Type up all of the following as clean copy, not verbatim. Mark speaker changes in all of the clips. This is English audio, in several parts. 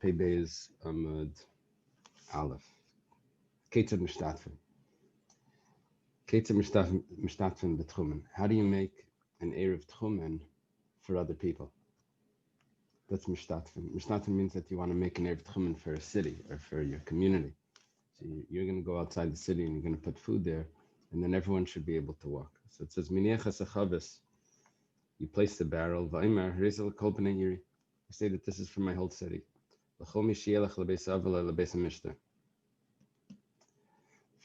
Speaker 1: Pebez Amud Aleph. Ketzad Mishtatfen. Ketzad Mishtatfen B'Tchumen. How do you make an Erev Tchumen for other people? That's Mishtatfen. Mishtatfen means that you want to make an Erev Tchumen for a city or for your community. So you're going to go outside the city and you're going to put food there, and then everyone should be able to walk. So it says, Miniachas Achavis. You place the barrel. Va'imar Rezel Kol B'nei Yiri. You say that this is for my whole city. For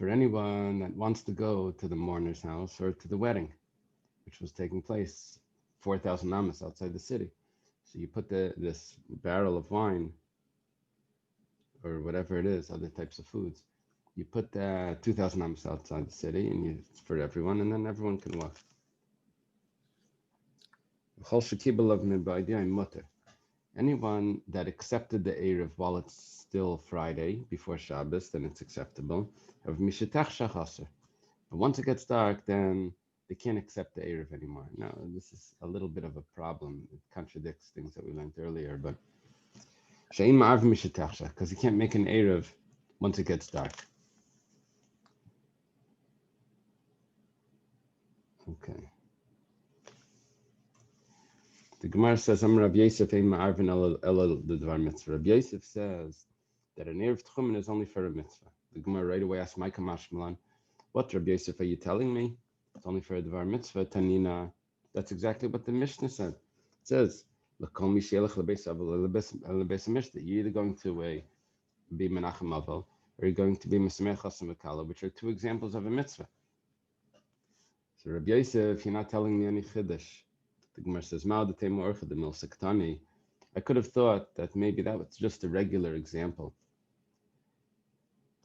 Speaker 1: anyone that wants to go to the mourner's house or to the wedding, which was taking place 4,000 amas outside the city. So you put this barrel of wine or whatever it is, other types of foods. You put 2,000 amas outside the city, and it's for everyone, and then everyone can walk. Anyone that accepted the Erev while it's still Friday before Shabbos, then it's acceptable. But once it gets dark, then they can't accept the Erev anymore. Now, this is a little bit of a problem. It contradicts things that we learned earlier, but because you can't make an Erev once it gets dark. Okay. The Gemara says, Rabbi Yosef Rabbi Yosef says that an Erev Tchumen is only for a mitzvah. The Gemara right away asks, Micah Mashmalan, what, Rabbi Yosef, are you telling me? It's only for a Dvar Mitzvah, Tanina. That's exactly what the Mishnah said. It says, you're either going to be Menachem Aval, or you're going to be Mesamech Chasam V'Kala, which are two examples of a mitzvah. So Rabbi Yosef, you're not telling me any Chiddush. The Gemara says, I could have thought that maybe that was just a regular example.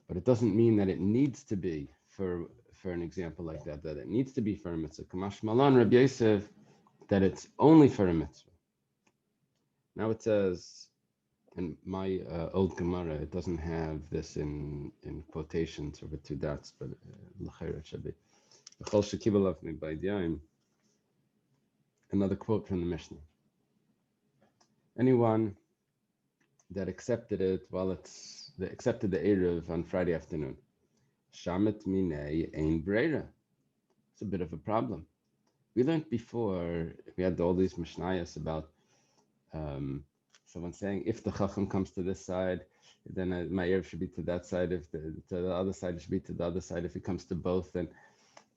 Speaker 1: But it doesn't mean that it needs to be for an example like that it needs to be for a mitzvah. Kamash Malan Rabbi Yosef, that it's only for a mitzvah. Now it says, in my old Gemara, it doesn't have this in quotations or with two dots, but l'chayr it should be. Another quote from the Mishnah. Anyone that accepted it accepted the Erev on Friday afternoon, Shamet Minei Ein Breira. It's a bit of a problem. We learned before, we had all these Mishnayos about someone saying, if the Chacham comes to this side, then my Erev should be to that side. If to the other side, it should be to the other side. If it comes to both, then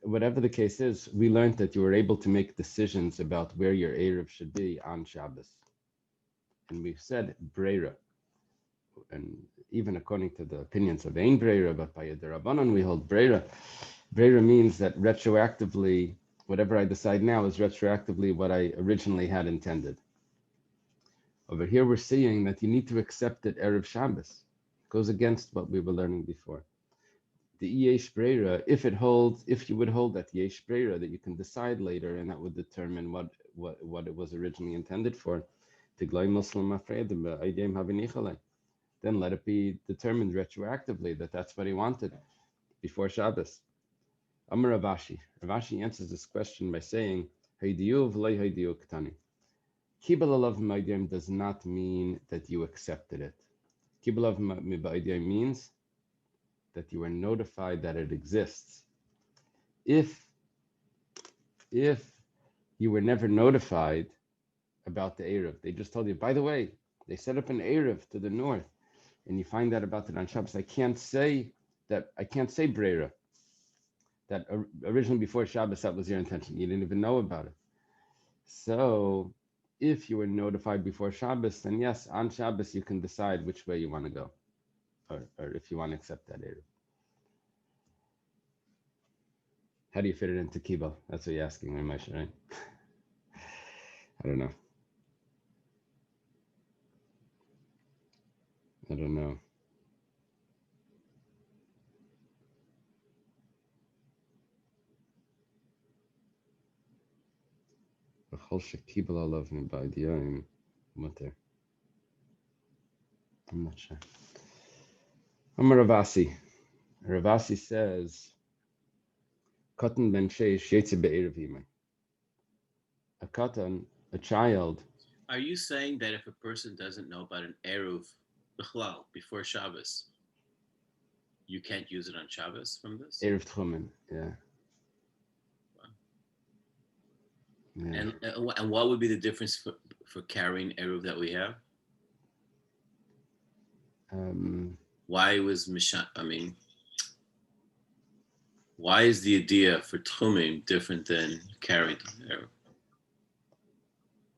Speaker 1: whatever the case is, we learned that you were able to make decisions about where your Erev should be on Shabbos. And we said Breira. And even according to the opinions of Ein Breira, but by the Rabbanon we hold Breira. Breira means that retroactively, whatever I decide now is retroactively what I originally had intended. Over here we're seeing that you need to accept it Erev Shabbos. It goes against what we were learning before. The Yesh Breira, if you would hold that Yesh Breira, that you can decide later, and that would determine what it was originally intended for, then let it be determined retroactively that that's what he wanted before Shabbos. Amar Ravashi. Ravashi answers this question by saying, Haydiyu v'lei haydiyu ketani. Kibul alav ma'idiyim does not mean that you accepted it. Kibul alav ma'idiyim means that you are notified that it exists. If you were never notified about the Erev, they just told you, by the way, they set up an Erev to the north, and you find out about it on Shabbos. I can't say Breira. That originally before Shabbos, that was your intention. You didn't even know about it. So if you were notified before Shabbos, then yes, on Shabbos you can decide which way you want to go, or if you want to accept that Erev. How do you fit it into Kibbutz? That's what you're asking, Moshe, right? I don't know. I'm not sure. Amar Ravasi. Ravasi says, Katan ben sheish yetze be'erev yimei. A katan, a child.
Speaker 2: Are you saying that if a person doesn't know about an Eruv Bichlal, before Shabbos, you can't use it on Shabbos from this?
Speaker 1: Erev Tchumen, yeah. Yeah.
Speaker 2: And what would be the difference for carrying Eruv that we have? Why was Mishan? I mean, why is the idea for Tchumim different than carrying Eruv?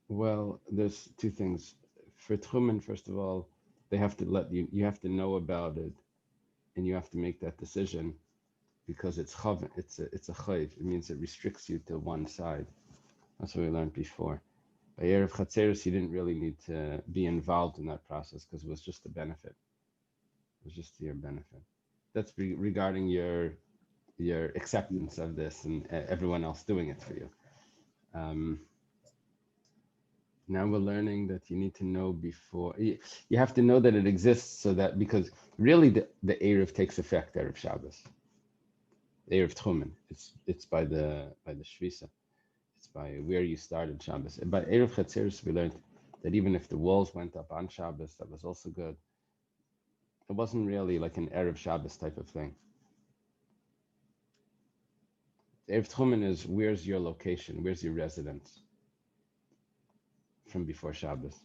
Speaker 1: Well, there's two things. For Tchumen, first of all, they have to let you have to know about it, and you have to make that decision because it's chav, it's a chayv. It means it restricts you to one side. That's what we learned before. By Erev Chatzeris, you didn't really need to be involved in that process because it was just a benefit. It was just to your benefit. That's regarding your acceptance of this and everyone else doing it for you. Now we're learning that you need to know before. You have to know that it exists so that, because really the Erev takes effect Erev Shabbos. Erev Tchumen. It's by the Shvisa. It's by where you started Shabbos. And by Erev Chatzeris, we learned that even if the walls went up on Shabbos, that was also good. It wasn't really like an Erev Shabbos type of thing. Erev Tchumen is where's your location, where's your residence from before Shabbos.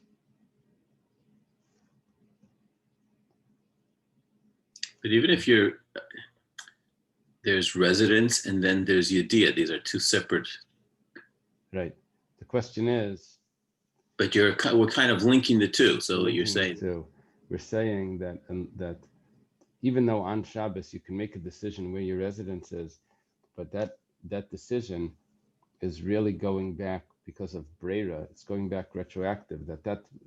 Speaker 2: But even if there's residence and then there's Yediyah, these are two separate.
Speaker 1: Right. The question is.
Speaker 2: But we're kind of linking the two. So you're saying.
Speaker 1: We're saying that even though on Shabbos you can make a decision where your residence is, but that decision is really going back because of Breira. It's going back retroactive.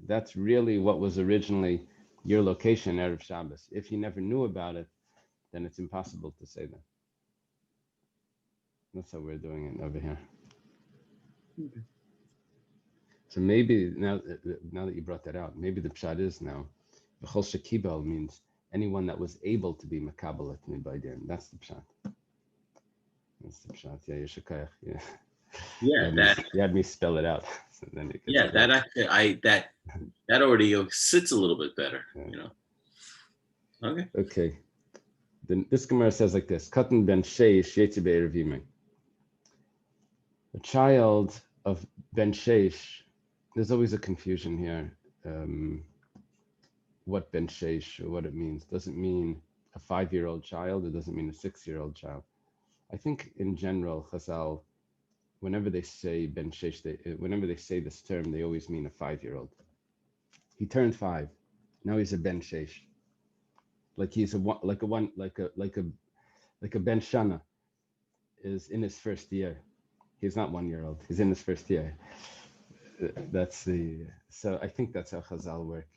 Speaker 1: That's really what was originally your location, Erev Shabbos. If you never knew about it, then it's impossible to say that. That's how we're doing it over here. Okay. So maybe now that you brought that out, maybe the pshat is now, V'chol shekibel means anyone that was able to be makabelet mibaydin. That's the pshat. That's the pshat. Yeah, Yeshakayach. Yeah.
Speaker 2: Yeah,
Speaker 1: you had me spell it out. So then it
Speaker 2: yeah, that actually, that already sits a little bit better,
Speaker 1: yeah.
Speaker 2: Okay.
Speaker 1: Okay. Then this Gemara says like this: Katan ben sheish yetzi be'erev yimei. A child of ben sheish. There's always a confusion here. What ben sheish or what it means doesn't mean a 5-year-old child. It doesn't mean a 6-year-old child. I think in general, Chazal, whenever they say ben sheish, whenever they say this term, they always mean a 5-year-old. He turned 5. Now he's a ben sheish. Like he's a ben shana is in his first year. He's not 1-year-old. He's in his first year. So I think that's how Chazal work.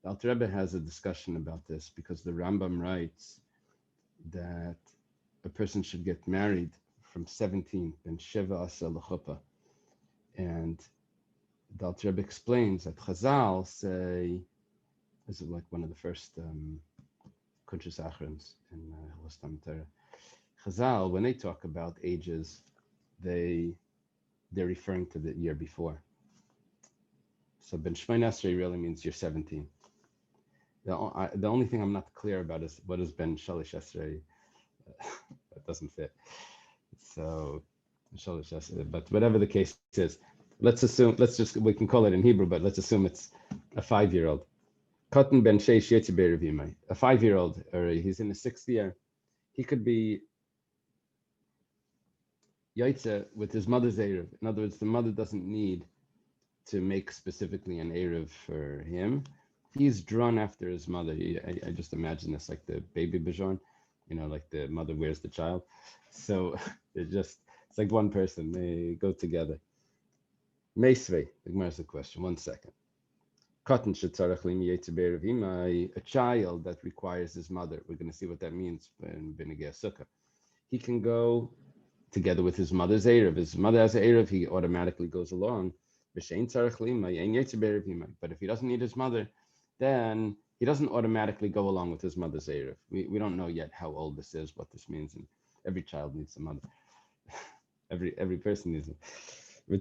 Speaker 1: The Alter Rebbe has a discussion about this because the Rambam writes that a person should get married from 17, ben sheva asa l'chuppah, and the Alter Rebbe explains that Chazal say, this is like one of the first Kuntres Achrons in Hilostam Torah. Chazal, when they talk about ages, they're referring to the year before. So ben Shmein Esrei really means you're 17. The only thing I'm not clear about is what is ben Shalish Esrei. That doesn't fit. So Shalish Esrei, but whatever the case is, we can call it in Hebrew, but let's assume it's a 5-year-old. Katan ben sheish yetzi be'erev yimei. A 5-year-old, or he's in the 6th year. He could be Yaitze with his mother's Erev. In other words, the mother doesn't need to make specifically an Erev for him. He's drawn after his mother. I just imagine this like the baby Bajon, like the mother wears the child. So it's like one person, they go together. Meisvei, the Gemara has a question, 1 second. A child that requires his mother. We're going to see what that means in B'negei Sukkah. He can go together with his mother's Erev. His mother has an Erev, he automatically goes along. But if he doesn't need his mother, then he doesn't automatically go along with his mother's Erev. We don't know yet how old this is, what this means, and every child needs a mother. every person needs it. And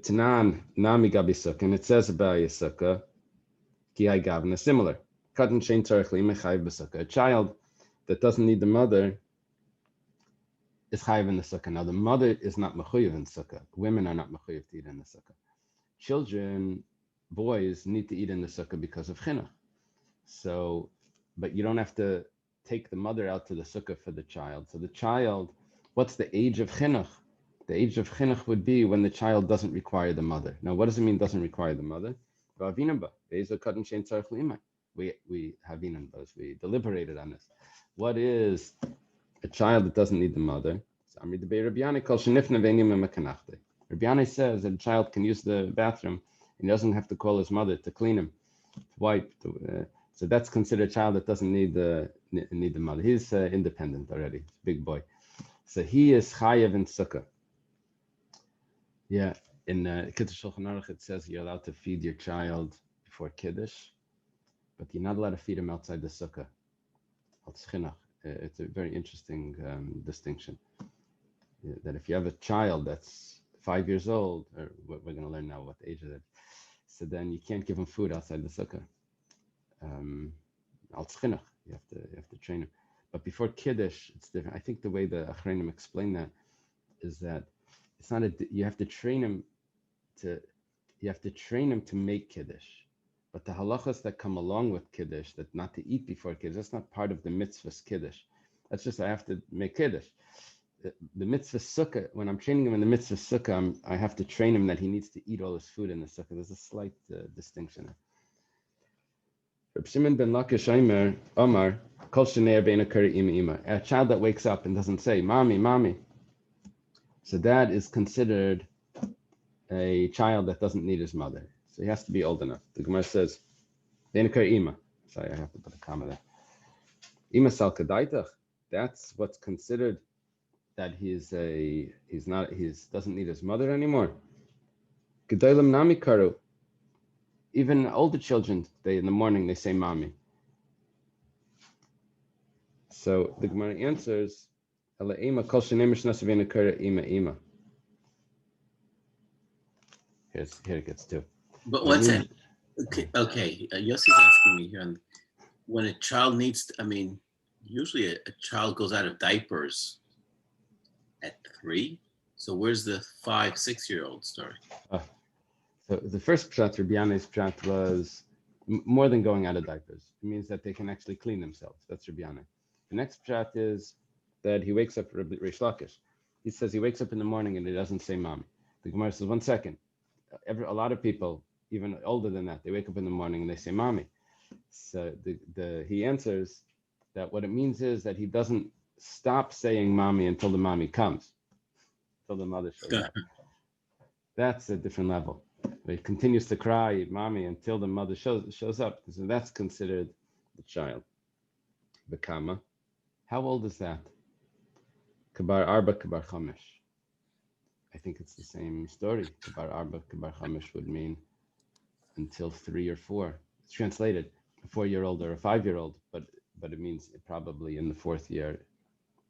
Speaker 1: it says about Yisukah, Ki Hai Gavna, similar. A child that doesn't need the mother is chayiv in the sukkah. Now, the mother is not mechuyev in sukkah. Women are not mechuyev to eat in the sukkah. Children, boys, need to eat in the sukkah because of chinuch. So, but you don't have to take the mother out to the sukkah for the child. So the child, what's the age of chinuch? The age of chinuch would be when the child doesn't require the mother. Now, what does it mean doesn't require the mother? We deliberated on this. What is a child that doesn't need the mother? Rabbi says that a child can use the bathroom and he doesn't have to call his mother to clean him, to wipe. So that's considered a child that doesn't need the mother. He's independent already, big boy. So he is chayev in sukkah. Yeah, in Kiddush Shulchan Aruch it says you're allowed to feed your child before Kiddush, but you're not allowed to feed him outside the sukkah. It's a very interesting distinction. That if you have a child that's 5 years old, or we're going to learn now what age it is, so then you can't give him food outside the sukkah. You have to train him. But before Kiddush, it's different. I think the way the Achreinim explain that is that it's not you have to train him to make Kiddush. But the halachas that come along with Kiddush, that not to eat before Kiddush, that's not part of the mitzvah's Kiddush. That's just I have to make Kiddush. The mitzvah sukkah, when I'm training him in the mitzvah sukkah, I have to train him that he needs to eat all his food in the sukkah. There's a slight distinction. Reb Shimon ben Lakish Omar, Kol Shnei Bein Akari Ima. A child that wakes up and doesn't say, Mommy, Mommy. So that is considered a child that doesn't need his mother. So he has to be old enough. The Gemara says, Bein Akari Ima. Sorry, I have to put a comma there. Ima Sal Kadaitach. That's what's considered that he doesn't need his mother anymore. Gedolim Nami Karu. Even older children, in the morning they say mommy. So the Gemara answers, here it gets to.
Speaker 2: But what's that? Okay. Yossi's asking me here, when a child needs, usually a child goes out of diapers at 3. So where's the 5-6-year-old story?
Speaker 1: So the first pshat, Rabbi Yanai's pshat, was more than going out of diapers. It means that they can actually clean themselves. That's Rabbi Yanai. The next pshat is that he wakes up, Reish Lakish. He says he wakes up in the morning and he doesn't say mommy. The Gemara says, 1 second. A lot of people, even older than that, they wake up in the morning and they say mommy. So he answers that what it means is that he doesn't stop saying mommy until the mommy comes, until the mother shows up. That's a different level. He continues to cry mommy until the mother shows up. So that's considered the child. The kama. How old is that? Kabar Arba, Kabar Chamish. I think it's the same story. Kabar Arba, Kabar Chamish would mean until 3 or 4. It's translated a 4-year-old or a 5-year-old, but it means probably in the 4th year,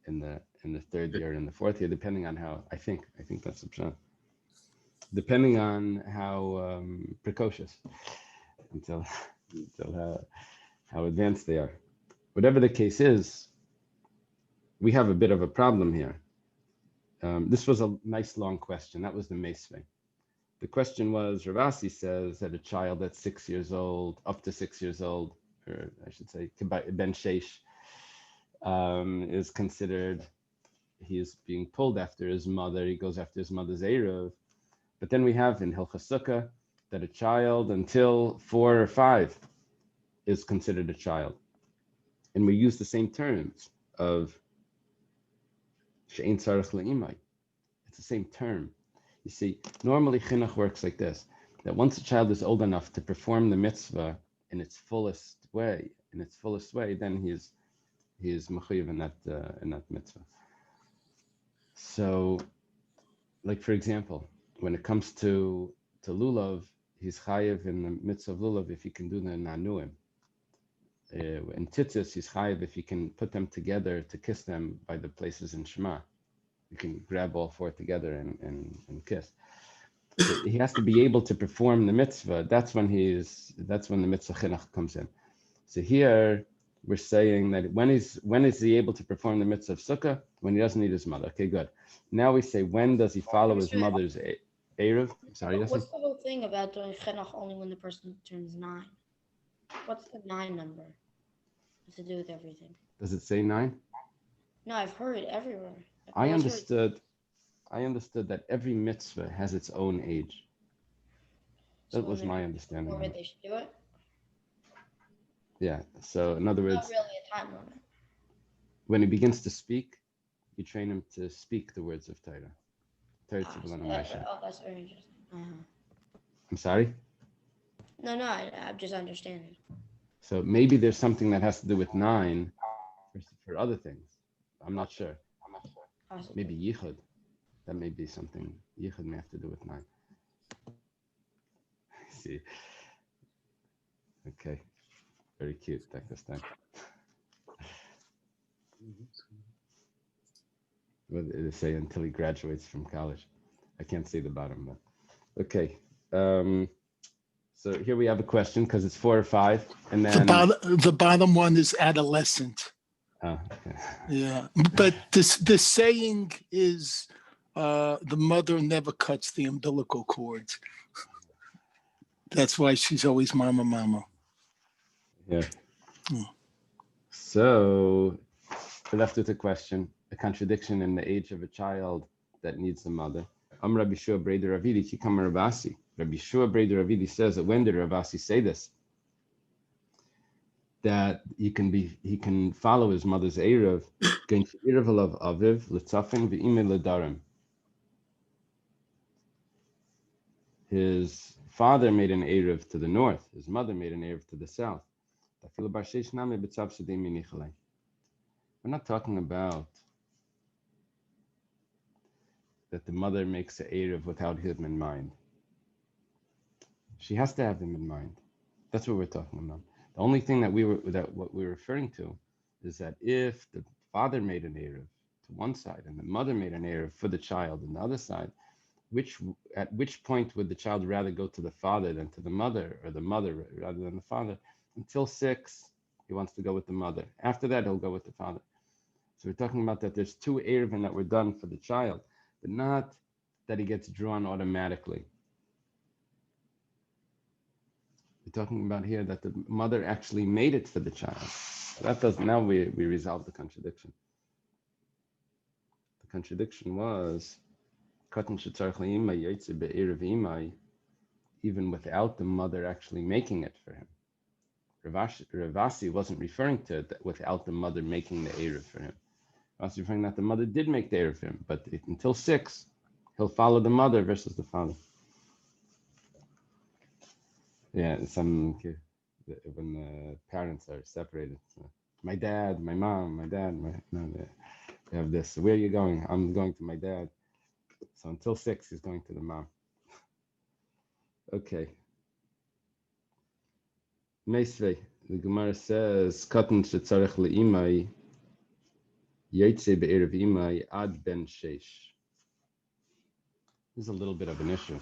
Speaker 1: in the 3rd year, in the 4th year, depending on how. I think that's the pshat. Depending on how precocious, until how advanced they are. Whatever the case is, we have a bit of a problem here. This was a nice long question. That was the Meisvei. The question was, Ravasi says that a child that's 6 years old, up to 6 years old, or I should say, Ben Sheish, is considered, he is being pulled after his mother. He goes after his mother's Eruv. But then we have in Hilchas Sukkah that a child until 4 or 5 is considered a child. And we use the same terms of She'ein Tzarech Le'imai. It's the same term. You see, normally chinuch works like this, that once a child is old enough to perform the mitzvah in its fullest way, then he is mechuyev in that mitzvah. So, like for example, when it comes to lulav, he's chayev in the mitzvah of lulav if he can do the nanuim. In tzitzis, he's chayev if he can put them together to kiss them by the places in Shema. You can grab all 4 together and kiss. So he has to be able to perform the mitzvah. That's when the mitzvah chinuch comes in. So here we're saying that when is he able to perform the mitzvah of sukkah? When he doesn't need his mother. Okay, good. Now we say, when does he follow his mother's Eruv? Sorry, Yossi?
Speaker 3: What's the whole thing about doing chinuch only when the person turns 9? What's the 9 number? What's to do with everything?
Speaker 1: Does it say 9?
Speaker 3: No, I've heard it everywhere.
Speaker 1: I understood that every mitzvah has its own age.
Speaker 3: So
Speaker 1: That was my understanding.
Speaker 3: Before they should do it?
Speaker 1: Yeah. So in other words,
Speaker 3: Not really a time limit.
Speaker 1: when he begins to speak, you train him to speak the words of Torah.
Speaker 3: That's very interesting.
Speaker 1: I'm sorry?
Speaker 3: No, I'm just understanding.
Speaker 1: So maybe there's something that has to do with 9 for other things. I'm not sure.
Speaker 3: Possibly.
Speaker 1: Maybe Yichud. That may be something. Yichud may have to do with 9. I see. Okay. Very cute, this time. What did they say? Until he graduates from college. I can't see the bottom, but okay. So here we have a question because it's 4 or 5, and then
Speaker 4: the bottom one is adolescent.
Speaker 1: Oh, okay.
Speaker 4: Yeah, but the saying is the mother never cuts the umbilical cord. That's why she's always mama, mama.
Speaker 1: Yeah. So we're left with a question, a contradiction in the age of a child that needs a mother. Rabbi Shua Breder Ravidi Kikam Ravasi. Rabbi Shua Breder Ravidi says that when did Ravasi say this? That he can follow his mother's Eruv, going to Eruv of Aviv, Litzafin v'ime Ledarim. His father made an Eruv to the north. His mother made an Eruv to the south. We're not talking about that the mother makes an Eruv without him in mind. She has to have him in mind. That's what we're talking about. The only thing what we're referring to is that if the father made an Eruv to one side and the mother made an Eruv for the child on the other side, at which point would the child rather go to the father than to the mother, or the mother rather than the father? Until 6, he wants to go with the mother. After that, he'll go with the father. So we're talking about that there's 2 Eruvin that were done for the child, but not that he gets drawn automatically. We're talking about here that the mother actually made it for the child. That does, now we resolve the contradiction. The contradiction was even without the mother actually making it for him. Ravasi wasn't referring to it without the mother making the Eruv for him. Ravasi referring that the mother did make the Eruv for him, but until 6, he'll follow the mother versus the father. Yeah, when the parents are separated, my dad, my mom, they have this. Where are you going? I'm going to my dad. So until 6, he's going to the mom. Okay. Meisvei, the Gemara says, Katan shetzarech le'imai, yetze be'erev imai ad ben sheish. This is a little bit of an issue.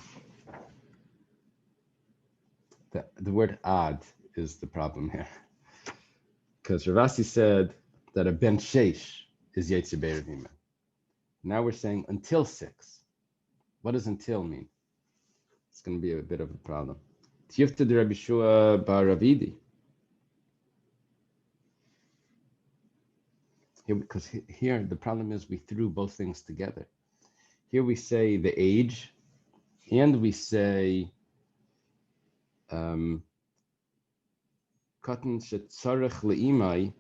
Speaker 1: The word ad is the problem here. Because Ravasi said that a ben sheish is yetze be'erev imai. Now we're saying until 6. What does until mean? It's going to be a bit of a problem. Tifta de Rabbi Shua bar Ravidi. Because here the problem is we threw both things together. Here we say the age, and we say katan shetzarech leimai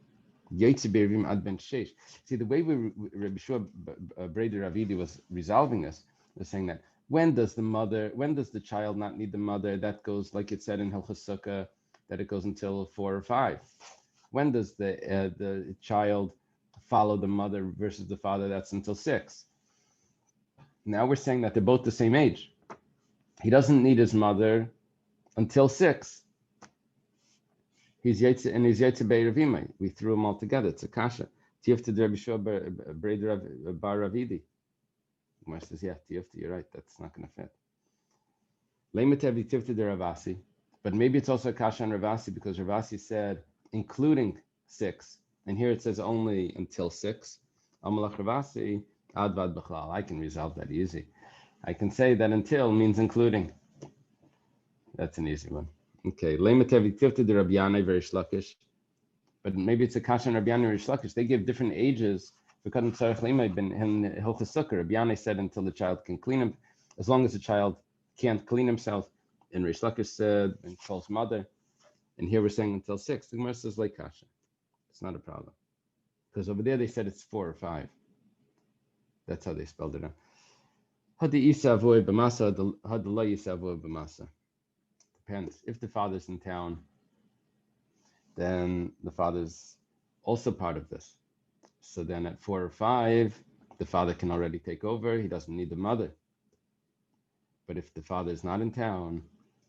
Speaker 1: yetze be'eruvim ad ben sheish. See, the way Rabbi Shua Breder Ravidi was resolving this, was saying that when does the child not need the mother? That goes, like it said in Hilchos Sukkah, that it goes until 4 or 5. When does the child follow the mother versus the father? That's until 6. Now we're saying that they're both the same age. He doesn't need his mother until 6. He's yetze be'erev imai. We threw them all together. It's a kasha. Tifta de Rabbi Shua Breder bar Ravidi. Gemara says, yeah, Tifta, you're right. That's not going to fit. Leimetev Tifta de Ravasi. But maybe it's also a kasha on Ravasi, because Ravasi said including 6, and here it says only until 6, Amalach Ravasi, Advad B'chlal. I can resolve that easy. I can say that until means including. That's an easy one. Okay, Lematev Tivta de Rabbi Yanai Verish Lakish. But maybe it's a kasha and Rabbi Yanai Verish Lakish. They give different ages. For Kadam Tzarech Lemay ben Hilchas Sukkah. Rabbi Yanai said until the child can clean him, as long as the child can't clean himself. And Rish Lakish said, and Chol's mother. And here we're saying until 6. The Gemara says like kasha. It's not a problem. Because over there they said it's 4 or 5. That's how they spelled it out. Hadi Isa avoy b'masa, hadi la Isa avoy b'masa. Depends. If the father's in town, then the father's also part of this. So then at 4 or 5, the father can already take over. He doesn't need the mother. But if the father is not in town,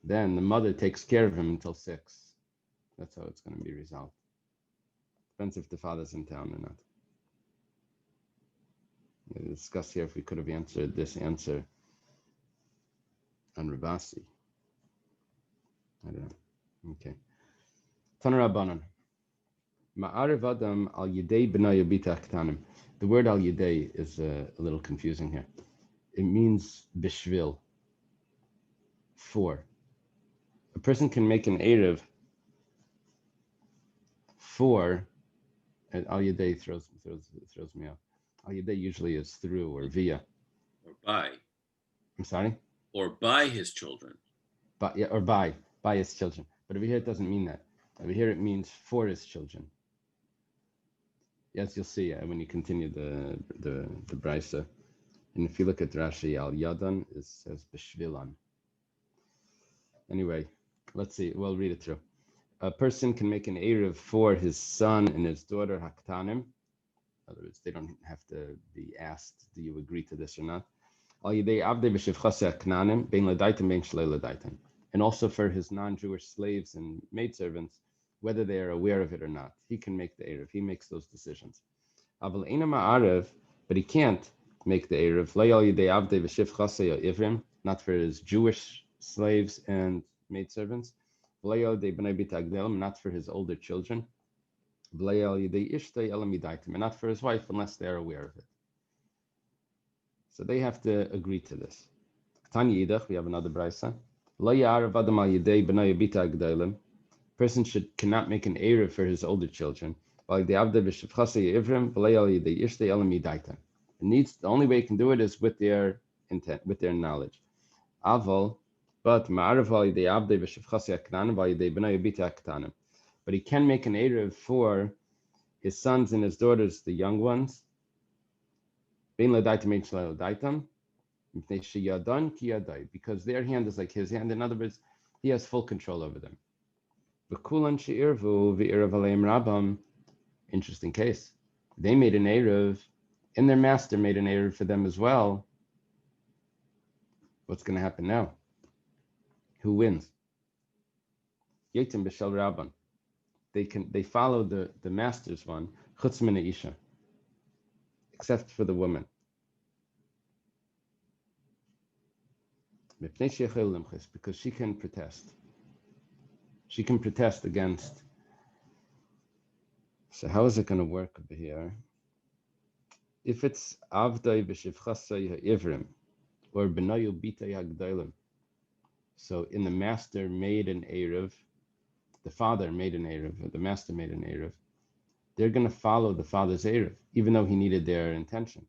Speaker 1: then the mother takes care of him until 6. That's how it's going to be resolved. Depends if the father's in town or not. We'll discuss here if we could have answered this answer on Rabasi. I don't know. Okay. Tanar Rabbanan. Ma'arev Adam al Yidei b'nai yobita ktanim. The word al Yidei is a little confusing here. It means bishvil, for. A person can make an Erev for, and al Yidei throws me off. Al Yidei usually is through or via.
Speaker 2: Or by.
Speaker 1: I'm sorry?
Speaker 2: Or by his children.
Speaker 1: But yeah, or by his children. But over here it doesn't mean that. Over here it means for his children. Yes, you'll see when you continue the brisa. And if you look at Rashi, al yadan says b'shvilan. Anyway, let's see. We'll read it through. A person can make an erev for his son and his daughter haktanim. In other words, they don't have to be asked, do you agree to this or not? And also for his non-Jewish slaves and maidservants, whether they are aware of it or not. He can make the erev. He makes those decisions. But he can't make the erev. Not for his Jewish slaves and maidservants. Not for his older children. And not for his wife unless they are aware of it. So they have to agree to this. We have another brisa. Person cannot make an erev for his older children. It needs, the only way he can do it is with their intent, with their knowledge. But he can make an erev for his sons and his daughters, the young ones. Because their hand is like his hand. In other words, he has full control over them. Interesting case. They made an erev, and their master made an erev for them as well. What's going to happen now? Who wins? Yetim b'shel Rabban. They follow the master's one, chutz min isha, except for the woman. Because she can protest. She can protest against. So how is it going to work over here? If it's avdai b'shivchasai ha'ivrim, or b'nayu bitay ha'gdailim. So in the master made an erev, the father made an erev, or the master made an erev, they're going to follow the father's erev, even though he needed their intention.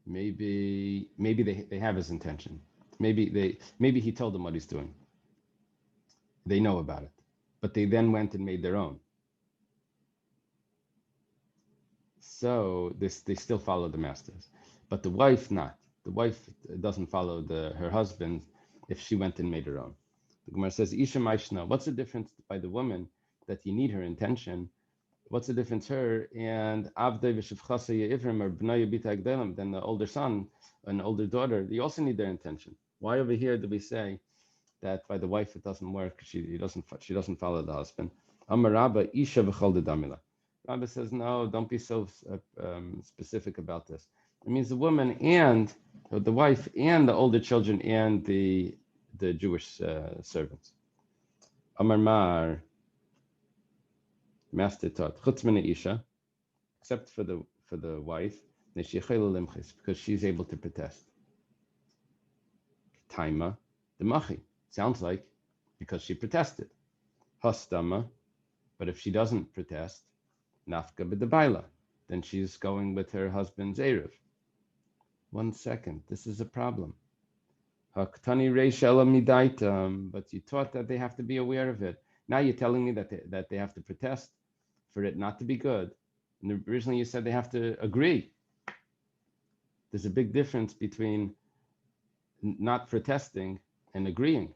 Speaker 1: Maybe they have his intention. Maybe he told them what he's doing. They know about it, but they then went and made their own. So they still follow the masters, but the wife not. The wife doesn't follow her husband if she went and made her own. The Gemara says, Isha Maishna, what's the difference by the woman that you need her intention? What's the difference her and Avdei v'shivchasa Ivrim or B'nai Bita Agdelim, then the older son and older daughter, you also need their intention. Why over here do we say that by the wife it doesn't work? She doesn't follow the husband. Amar Rabba Isha v'chol damila. Rabba says, no, don't be so specific about this. It means the woman and the wife and the older children and the the Jewish servants. Amar Mar, master taught, chutz min isha, except for the wife, because she's able to protest. Taima, the machi, sounds like because she protested. Hastama, but if she doesn't protest, nafka b'debaila, then she's going with her husband's eruv. 1 second, this is a problem. Haktani reishela midaitam, but you taught that they have to be aware of it. Now you're telling me that they have to protest for it not to be good. And originally you said they have to agree. There's a big difference between not protesting and agreeing.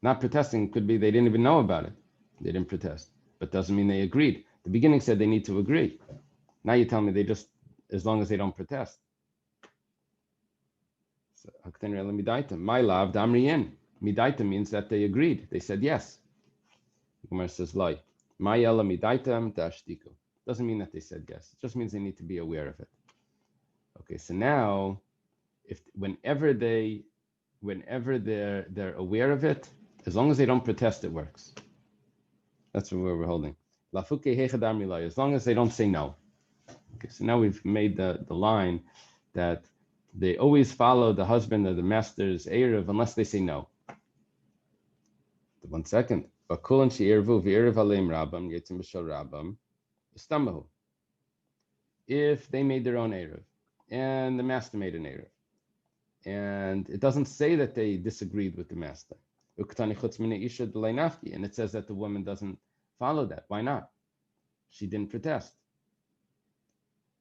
Speaker 1: Not protesting could be they didn't even know about it. They didn't protest, but doesn't mean they agreed. The beginning said they need to agree. Now you tell me they just, as long as they don't protest. So, my love, damriyin. Midaita means that they agreed. They said yes. Gemara says, lie. Mayela midaitam dashtiku. Doesn't mean that they said yes. It just means they need to be aware of it. Okay, so now, whenever they're aware of it, as long as they don't protest, it works. That's where we're holding. As long as they don't say no. Okay, so now we've made the line that they always follow the husband or the master's eruv unless they say no. 1 second. If they made their own eruv and the master made an eruv, and it doesn't say that they disagreed with the master, and it says that the woman doesn't follow that. Why not? She didn't protest.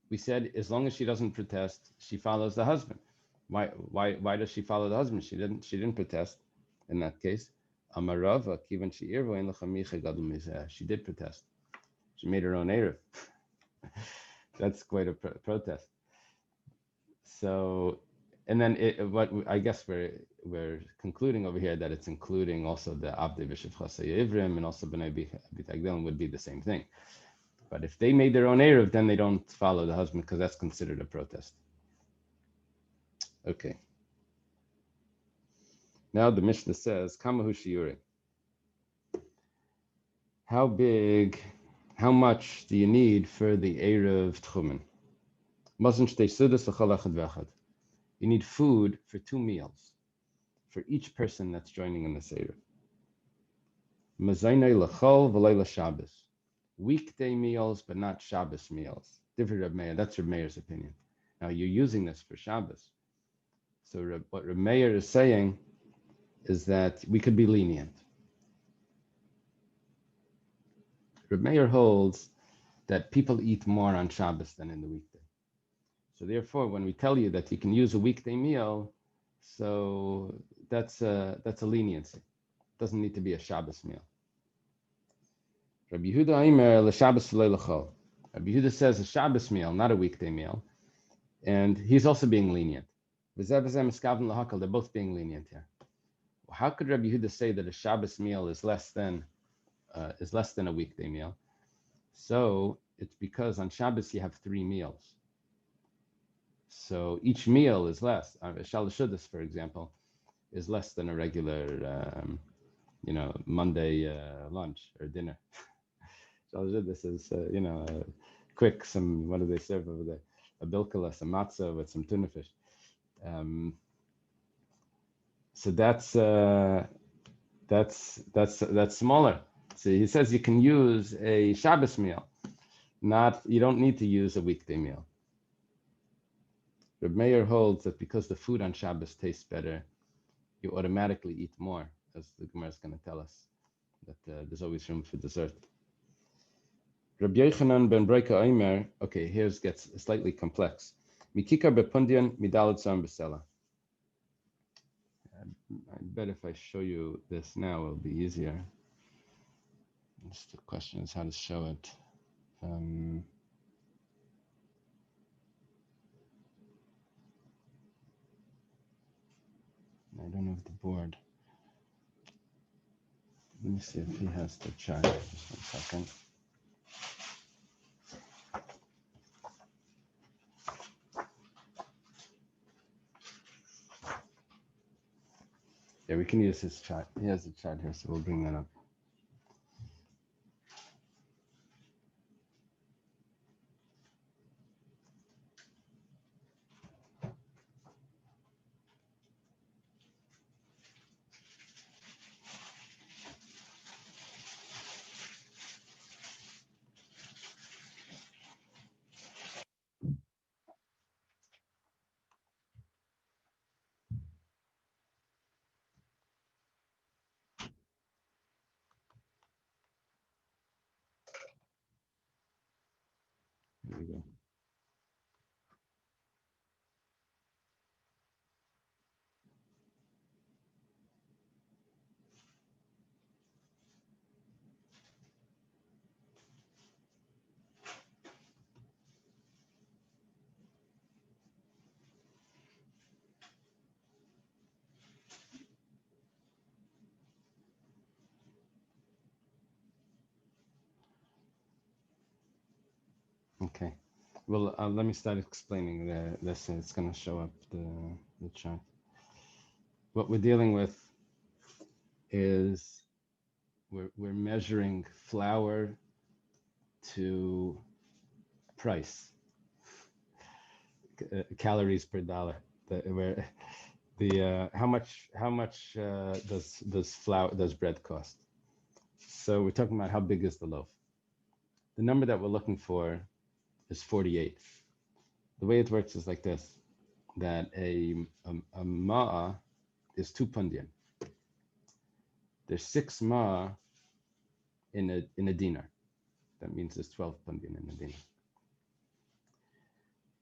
Speaker 1: We said as long as she doesn't protest, she follows the husband. Why does she follow the husband? She didn't protest in that case. Amarava, she did protest. She made her own eruv. That's quite a protest. So, and then what I guess we're concluding over here that it's including also the Abdei V'Shev Chasei Ivrim and also B'nai Bitagdelim would be the same thing. But if they made their own eruv, then they don't follow the husband because that's considered a protest. Okay. Now the Mishnah says, Kamahu Shiuri. How much do you need for the eruv tchumen? You need food for 2 meals for each person that's joining in the eruv. Mazaynei lechol v'leila Shabbos. Weekday meals, but not Shabbos meals. Different Reb Meir. That's Reb Meir's opinion. Now you're using this for Shabbos. So what Reb Meir is saying is that we could be lenient. Reb Meir holds that people eat more on Shabbos than in the weekday. So therefore, when we tell you that you can use a weekday meal, so that's a leniency. It doesn't need to be a Shabbos meal. Rabbi Yehuda Aimer l'Shabbos v'leilachol. Rabbi Yehuda says a Shabbos meal, not a weekday meal, and he's also being lenient. They're both being lenient here. How could Rabbi Yehuda say that a Shabbos meal is less than a weekday meal? So it's because on Shabbos you have 3 meals. So each meal is less. Shalashudas, for example, is less than a regular, Monday lunch or dinner. Shalashudas is, quick. What do they serve over there? A bilkala, some matzah with some tuna fish. So that's smaller. So he says you can use a Shabbos meal, you don't need to use a weekday meal. Reb Meir holds that because the food on Shabbos tastes better, you automatically eat more, as the Gemara is going to tell us, that there's always room for dessert. Reb Yochanan ben Breika Omer, okay, here gets slightly complex. Mikikar bepundian midalad sam besela. I bet if I show you this now, it'll be easier. Just the question is how to show it. I don't have the board. Let me see if he has the chart. Just 1 second. we can use his chart. He has a chart here, so we'll bring that up. Here we go. Okay. Well, let me start explaining this. It's going to show up the chart. What we're dealing with is we're measuring flour to price, calories per dollar. How much does bread cost? So we're talking about how big is the loaf. The number that we're looking for is 48. The way it works is like this: that a ma'a is 2 pundian. There's 6 ma'a in a dinar. That means there's 12 pundian in a dinar.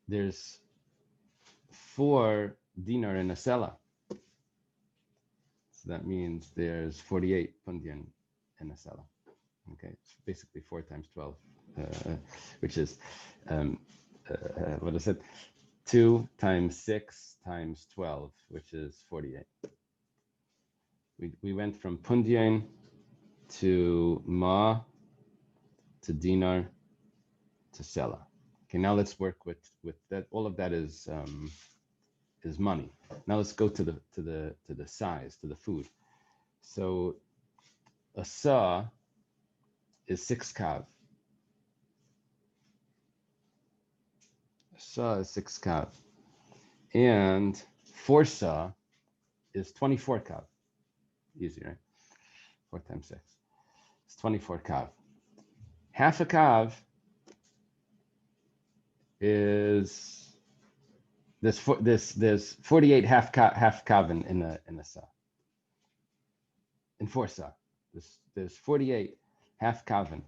Speaker 1: There's 4 dinar in a sela. So that means there's 48 pundian in a sela. Okay, it's basically 4 times 12, which is what is it? 2 times 6 times 12, which is 48. We went from pundian to ma to dinar to sela. Okay, now let's work with that. All of that is money. Now let's go to the size, to the food. So a sa is 6 kav. A sa is 6 kav, and 4 sa is 24 kav. Easy, right? 4 times 6. It's 24 kav. Half a kav is there's 48 half kav in a sa. In 4 sa, there's 48 half kavan,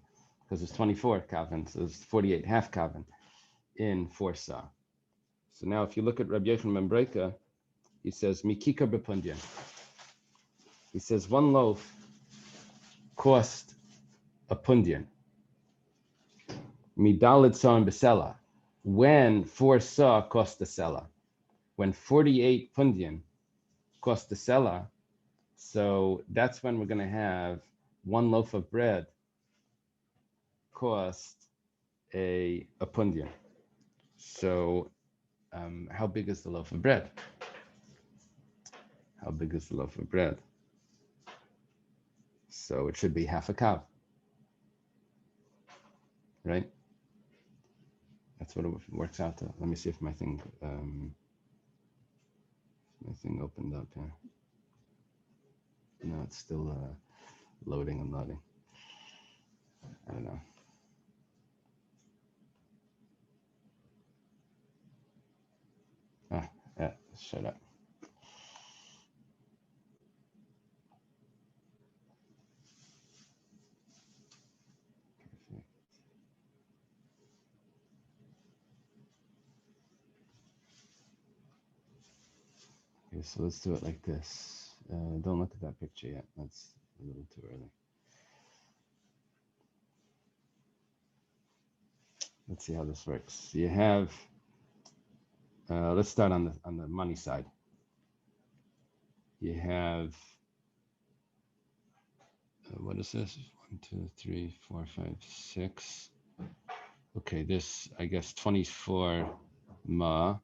Speaker 1: because there's 24 kavan, so there's 48 half kavan in 4 sa. So now if you look at Rabbi Yochanan ben Breka, he says mikika bepundian. He says 1 loaf cost a pundian. Midalid sa and besela, when 4 sa cost the sela. When 48 pundian cost the sela, so that's when we're going to have 1 loaf of bread cost a pundian. So how big is the loaf of bread? How big is the loaf of bread? So it should be half a kav, right? That's what it works out to. Let me see if my thing opened up here. No, it's still loading and loading. I don't know. Yeah, shut up. Okay, so let's do it like this. Don't look at that picture yet. That's a little too early. Let's see how this works. You have, let's start on the money side. You have, what is this? 1, 2, 3, 4, 5, 6. Okay, this, I guess 24 ma.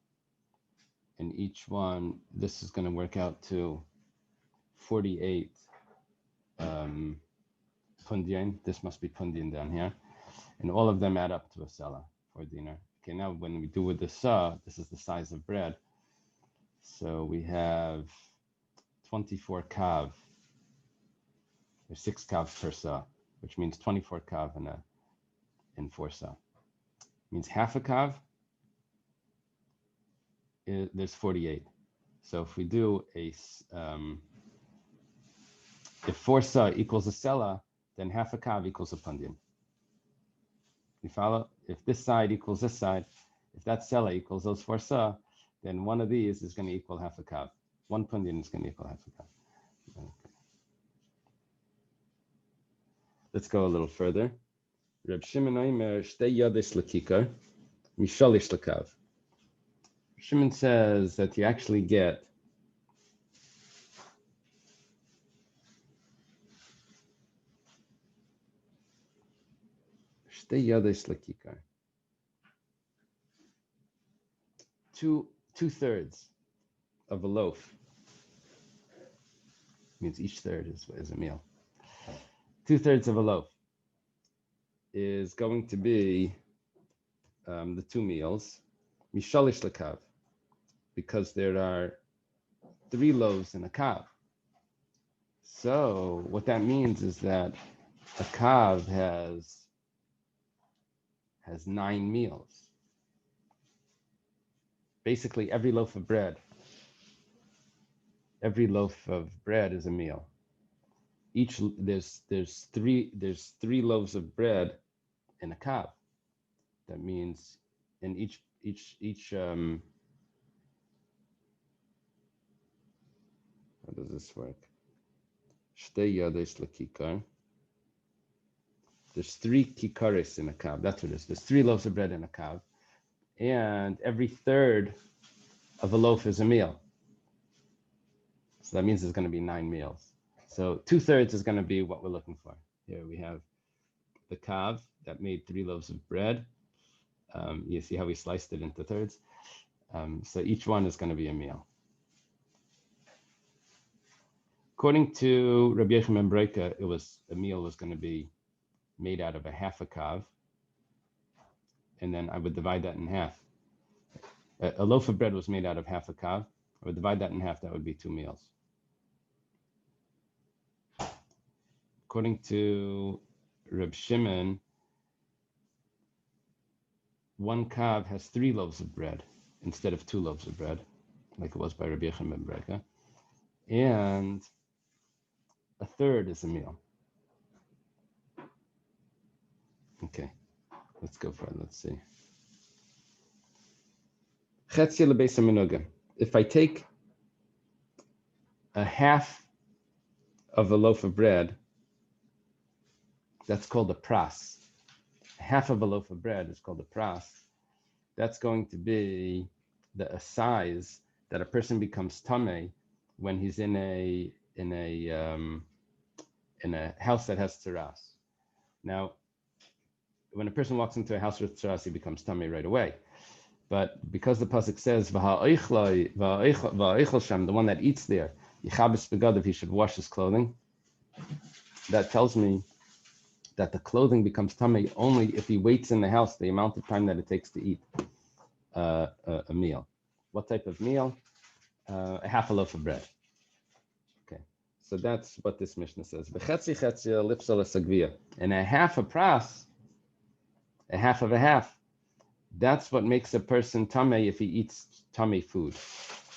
Speaker 1: And each one, this is going to work out to 48 pundian. This must be pundian down here. And all of them add up to a sela for dinar. Okay, now when we do with the sa, this is the size of bread. So we have 24 kav. There's 6 kav per sa, which means 24 kav in 4 sa. Means half a kav, there's 48. So if we do if 4 sa equals a sela, then half a kav equals a pundian. You follow? If this side equals this side, if that sela equals those 4 sa, then one of these is going to equal half a kav. One pundian is going to equal half a kav. Okay. Let's go a little further. Reb Shimon Oimer shtei yades lekikar mishalish lekav. Shimon says that you actually get shtei yades lekikar. Two-thirds of a loaf. Means each third is a meal. 2/3 of a loaf is going to be the 2 meals, mishalish lekav, because there are 3 loaves in a kav. So what that means is that a kav has 9 meals. Basically, every loaf of bread is a meal. There's three loaves of bread in a kav. That means in each how does this work? Shtei yades lekikar. There's 3 kikaris in a kav. That's what it is. There's 3 loaves of bread in a kav, and every third of a loaf is a meal. So that means there's going to be 9 meals. So 2/3 is going to be what we're looking for. Here we have the kav that made 3 loaves of bread. You see how we sliced it into thirds. So each one is going to be a meal. According to Rabbi Yochanan ben Breka, a meal was going to be made out of a half a kav, and then I would divide that in half. A loaf of bread was made out of half a kav. I would divide that in half. That would be 2 meals. According to Reb Shimon, 1 kav has 3 loaves of bread instead of 2 loaves of bread, like it was by Rabbi Yochanan ben Breka, and 1/3 is a meal. Okay, let's go for it. Let's see. If I take a half of a loaf of bread, that's called a pras. Half of a loaf of bread is called a pras. That's going to be the size that a person becomes tamei when he's in a house that has tzaras. Now, when a person walks into a house with tzaras, he becomes tamei right away. But because the pasuk says the one that eats there, yichabes begadav, he should wash his clothing. That tells me that the clothing becomes tamei only if he waits in the house the amount of time that it takes to eat a meal. What type of meal? A half a loaf of bread. Okay, so that's what this Mishnah says. And a half a pras, a half of a half, that's what makes a person tamei if he eats tamei food.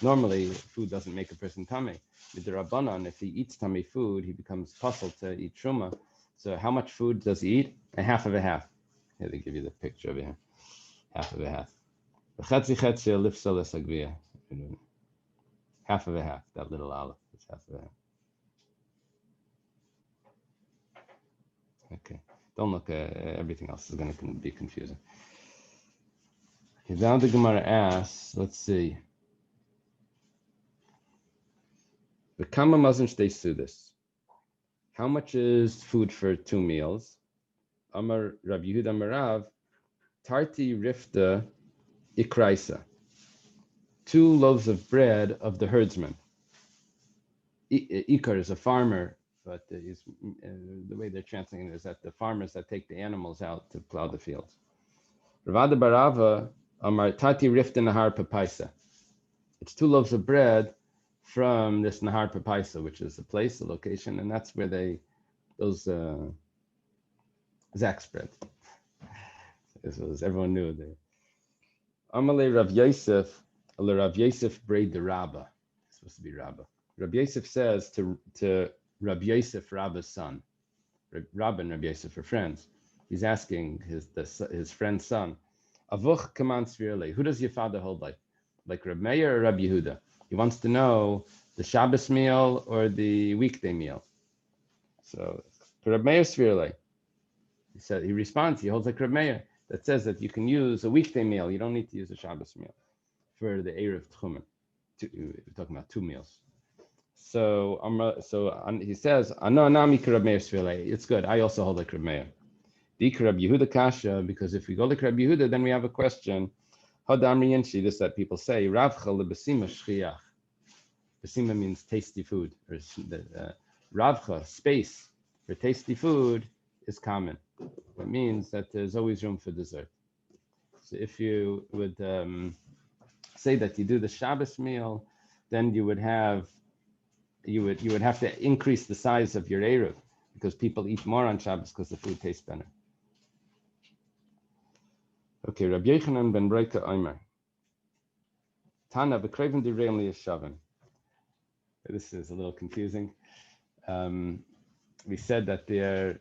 Speaker 1: Normally, food doesn't make a person tamei. With the Rabbanan, if he eats tamei food, he becomes puzzled to eat truma. So how much food does he eat? A half of a half. Here, they give you the picture over here. Half of a half. Half of a half. That little olive is half of a half. Okay. Don't look at everything else is going to be confusing. Okay, now the Gemara asks, let's see. The kama mazon shtei sudas. How much is food for 2 meals? Amar Rav Yehuda Marav, tarti rifta ikraisa. 2 loaves of bread of the herdsman. Ikar is a farmer, but the way they're translating it is that the farmers that take the animals out to plow the fields. Ravada Barava Amar Tati Rift in Nahar Papaisa. It's 2 loaves of bread from this Nahar Papaisa, which is the place, the location, and that's where those Zach's bread. This was, everyone knew it. Amalei Rav Yosef, Rav Yosef braid the Rabbah. It's supposed to be Rabbah. Rav Yosef says to Rav Yosef, Rabbah's son. Rabbah and Rav Yosef are friends. He's asking his friend's son, Avuch kaman svirle, who does your father hold like Reb Meir or Reb Yehuda? He wants to know the Shabbos meal or the weekday meal. So Reb Meir svirle, he responds, he holds like Reb Meir, that says that you can use a weekday meal, you don't need to use a Shabbos meal for the Erev Tchumen. We're talking about 2 meals. So he says, it's good. I also hold like Reb Meir. Reb Yehuda kasha, because if we go like Reb Yehuda, then we have a question. This that people say, Ravcha lebesima shchiach. Besima means tasty food. Or Ravcha, space for tasty food, is common. It means that there's always room for dessert. So if you would say that you do the Shabbos meal, then you would have to increase the size of your Eruv, because people eat more on Shabbos because the food tastes better. Okay, Rabbi Yochanan ben Breika Omer. Tana v'kreven divrei liyashavim. This is a little confusing. We said that the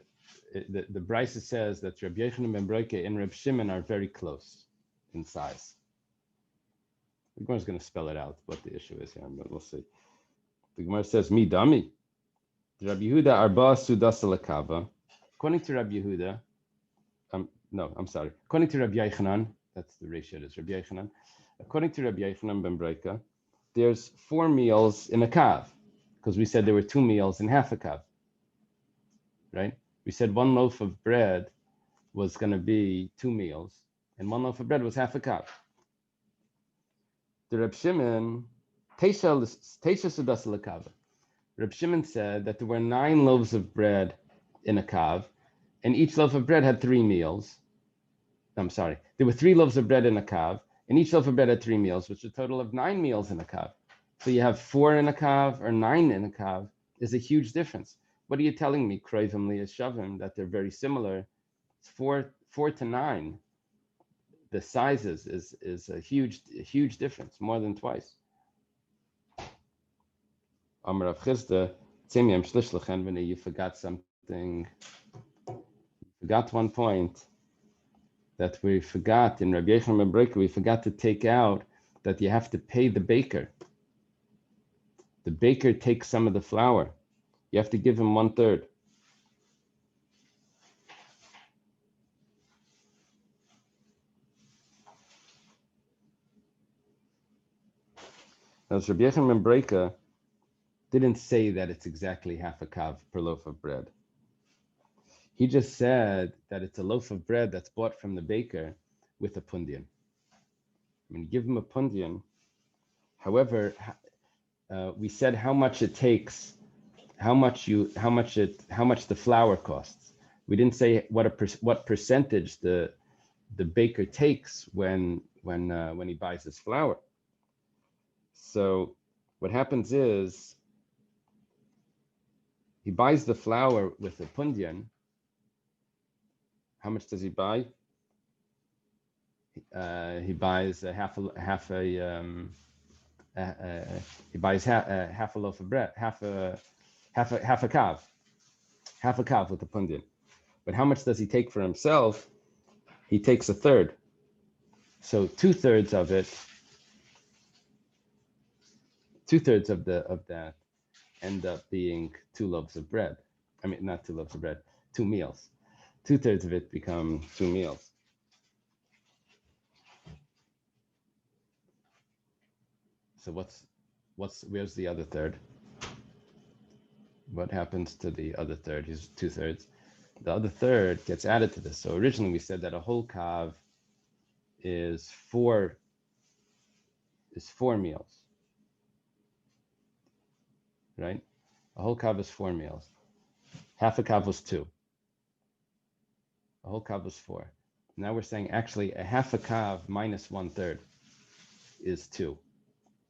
Speaker 1: Brisa says that Rabbi Yochanan ben Breika and Reb Shimon are very close in size. The Gemara is going to spell it out what the issue is here, but we'll see. The Gemara says, "Mi dami." Rabbi Yehuda arba sudas alakava. According to Rabbi Yehuda, according to Rabbi Yochanan, that's the ratio. Is Rabbi Yochanan. According to Rabbi Yochanan ben Breika, there's 4 meals in a kav, because we said there were 2 meals in half a kav. Right? We said 1 loaf of bread was going to be 2 meals, and 1 loaf of bread was half a kav. The Reb Shimon, Teisha Sudas L'Kav. Reb Shimon said that there were 9 loaves of bread in a kav, and each loaf of bread had 3 meals. I'm sorry, there were 3 loaves of bread in a kav, and each loaf of bread had 3 meals, which is a total of 9 meals in a kav. So you have 4 in a kav or 9 in a kav is a huge difference. What are you telling me, Kroivim Liyashavim, that they're very similar? It's 4 to 9. The sizes is a huge difference, more than twice. Amar Rav Chisda, you forgot something. You forgot one point that we forgot in Rabbi Yochanan ben Breika. We forgot to take out that you have to pay the baker. The baker takes some of the flour. You have to give him 1/3. Now, Rabbi Yochanan ben Breika didn't say that it's exactly half a kav per loaf of bread. He just said that it's a loaf of bread that's bought from the baker with a pundian. I mean, give him a pundian. However, we said how much it takes, how much the flour costs. We didn't say what percentage the baker takes when he buys his flour. So what happens is he buys the flour with a pundian. How much does he buy? He buys half a loaf of bread, half a kav with a pundian. But how much does he take for himself? He takes 1/3. So 2/3 of it, 2/3 of that end up being 2 loaves of bread. I mean, not 2 loaves of bread, 2 meals. 2/3 of it become 2 meals. So where's the other third? What happens to the other third? He's 2/3. The other third gets added to this. So originally we said that a whole kav is 4 meals, right? A whole kav is 4 meals. Half a kav was 2. A whole kav was 4. Now we're saying actually a half a kav minus 1/3 is 2.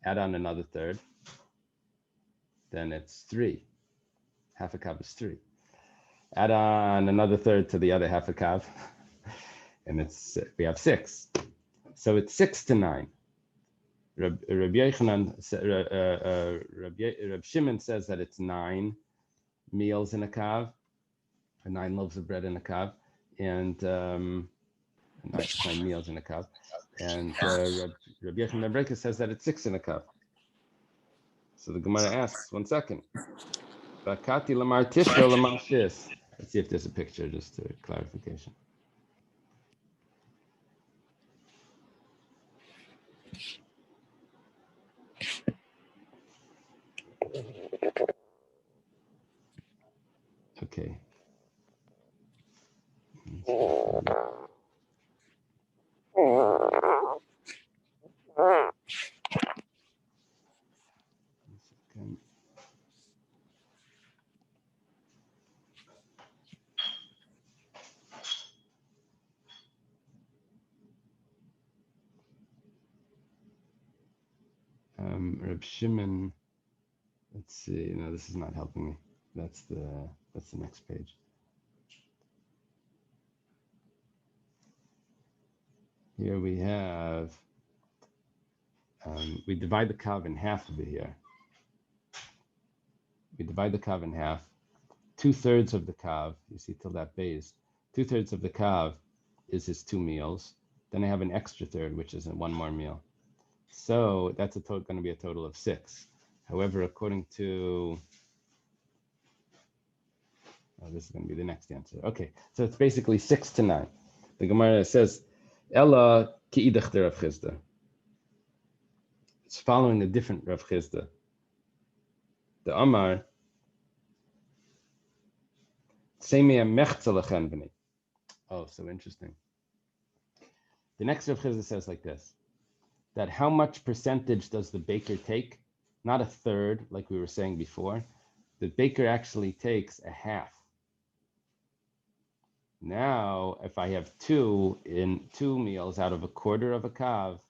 Speaker 1: Add on another third, then it's 3. Half a kav is 3. Add on another third to the other half a kav, and we have 6. So it's 6 to 9. Reb Shimon says that it's 9 meals in a kav, or 9 loaves of bread in a kav, and 9 meals in a kav. And Reb Yochanan ben Breka says that it's 6 in a kav. So the Gemara asks, 1 second. Bakati lamar tisha lamar shis. Let's see if there's a picture, just to clarification. Okay. Reb Shimon, let's see. No, this is not helping me. That's the next page. Here we have, we divide the kav in half over here. We divide the kav in half. 2/3 of the kav, you see till that base, 2/3 of the kav is his 2 meals. Then I have an extra third, which is 1 more meal. So that's going to be a total of 6. However, according to, this is going to be the next answer. Okay, so it's basically 6 to 9. The Gemara says, Ella ki'idach de Rav Chisda. It's following a different Rav Chisda. The Amar, oh, so interesting. The next Rav Chisda says like this, that how much percentage does the baker take? Not a third, like we were saying before. The baker actually takes a half. Now, if I have 2 meals out of a quarter of a kav,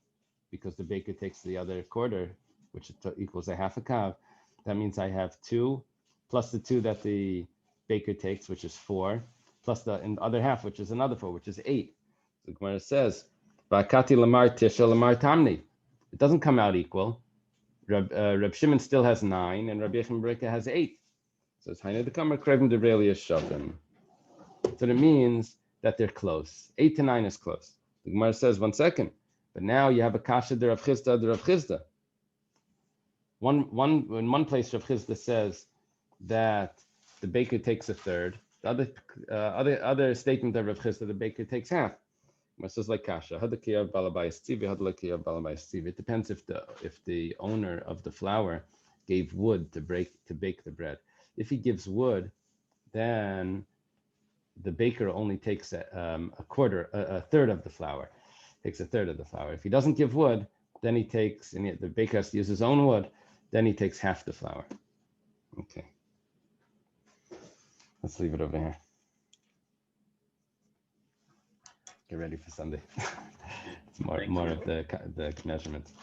Speaker 1: because the baker takes the other quarter, which equals a half a kav, that means I have 2 plus the 2 that the baker takes, which is 4, plus the other half, which is another 4, which is 8. So Gemara says, "Bakati lamar tisha lamar tamni." It doesn't come out equal. Reb Shimon still has 9, and Reb Yochanan ben Breka has 8. So it's Hainu Dekamar Krevim Devreli Shavim. So it means that they're close. 8 to 9 is close. The Gemara says, 1 second, but now you have a kasha de Rav Chisda de Rav Chisda. In one place, Rav Chisda says that the baker takes a third. The other statement of Rav Chisda, the baker takes half. It says like kasha. It depends if the owner of the flour gave wood to bake the bread. If he gives wood, then the baker only takes a third of the flour. Takes a third of the flour. If he doesn't give wood, then he takes, and the baker has to use his own wood, then he takes half the flour. Okay. Let's leave it over here. Get ready for Sunday. It's more of the measurements.